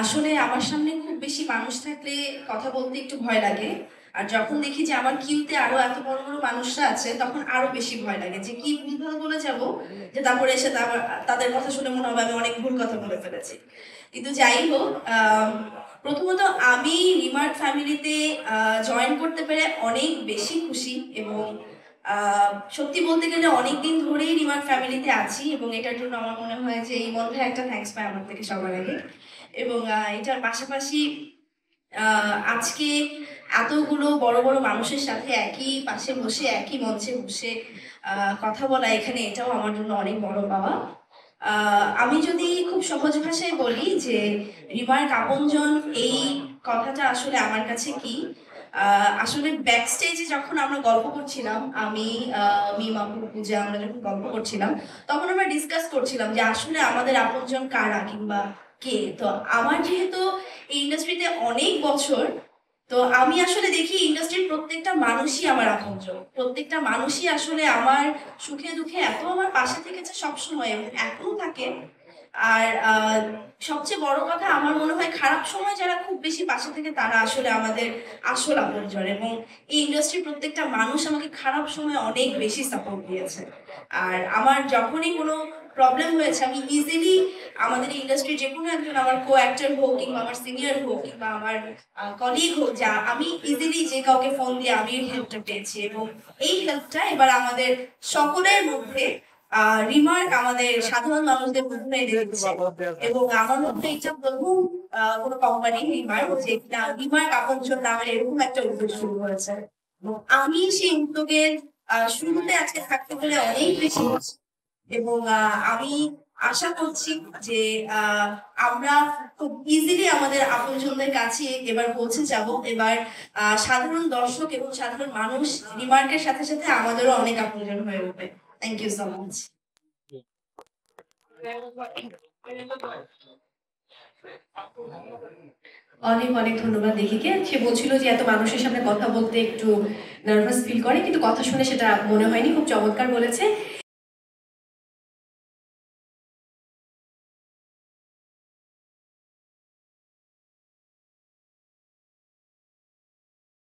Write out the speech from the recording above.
আসলে আমার সামনে খুব বেশি মানুষ থাকলে কথা বলতে একটু ভয় লাগে। আর যখন দেখি যে আমার কিউতে আরো এত বড় বড় মানুষরা আছে তখন আরো বেশি ভয় লাগে যে কি ভুলভাল বলে যাব, যে তারপরে এসে তাদের কথা শুনে মনে হবে আমি অনেক ভুল কথা বলে ফেলেছি। কিন্তু যাই হোক, প্রথমত আমি রিমার্ক ফ্যামিলিতে জয়েন করতে পেরে অনেক বেশি খুশি এবং সত্যি বলতে গেলে অনেকদিন ধরেই রিমার্ক ফ্যামিলিতে আছি এবং এটার জন্য আমার মনে হয় যে এই মধ্যে একটা থ্যাঙ্কস পাই আমার থেকে সবার আগে। এবং এটার পাশাপাশি আজকে এতগুলো বড় বড় মানুষের সাথে একই পাশে বসে একই মঞ্চে বসে কথা বলা এখানে, এটাও আমার জন্য অনেক বড় পাওয়া। আমি যদি খুব সহজ ভাষায় বলি যে রিমার্ক আপনজন এই কথাটা আসলে আমার কাছে কি, আসলে ব্যাক স্টেজে যখন আমরা গল্প করছিলাম, আমি মিম আপু পূজা আমরা যখন গল্প করছিলাম তখন আমরা ডিসকাস করছিলাম যে আসলে আমাদের আপনজন কারা কিংবা কে। তো আমার যেহেতু এই ইন্ডাস্ট্রিতে অনেক বছর, তো আমি আসলে দেখি ইন্ডাস্ট্রির প্রত্যেকটা মানুষই আমার আপনজন, প্রত্যেকটা মানুষই আসলে আমার সুখে দুঃখে এত আমার পাশে থেকেছে সবসময় এবং এখনো থাকে। আর সবচেয়ে বড় কথা আমার মনে হয় খারাপ সময় যারা খুব বেশি পাশে থেকে তারা আসলে আমাদের আসল আপনজন। এবং এই ইন্ডাস্ট্রির প্রত্যেকটা মানুষ আমাকে খারাপ সময় অনেক বেশি সাপোর্ট দিয়েছে। আর আমার যখনই কোনো প্রবলেম হয়েছে আমি ইজিলি আমাদের ইন্ডাস্ট্রির যে কোনো একজন, আমার কো অ্যাক্টর হোক কিংবা আমার সিনিয়র হোক কিংবা আমার কলিগ হোক, যা আমি ইজিলি যে কাউকে ফোন দিয়ে আমি হেল্পটা পেয়েছি। এবং এই হেল্পটা এবার আমাদের সকলের মধ্যে রিমার্ক আমাদের সাধারণ মানুষদের মধ্যে এনে দিচ্ছে। এবং আমার মধ্যে এটা প্রথম কোনো কোম্পানি রিমার্ক যে কিনা রিমার্ক আপনজন নামের এরকম একটা উদ্যোগ শুরু করেছে। এবং আমি সেই উদ্যোগের শুরুতে আজকে থাকতে পেরে অনেক বেশি খুশি। এবং আমি আশা করছি যে আমরা খুব ইজিলি আমাদের আপনজনদের কাছে এবার পৌঁছে যাব। এবার সাধারণ দর্শক এবং সাধারণ মানুষ রিমার্কের সাথে সাথে আমাদেরও অনেক আপনজন হয়ে উঠবে। Thank you so much. অনেক অনেক ধন্যবাদ দেখিকে। সে বলছিল যে এত মানুষের সামনে কথা বলতে একটু নার্ভাস ফিল করে, কিন্তু কথা শুনে সেটা মনে হয়নি। খুব চমৎকার বলেছে।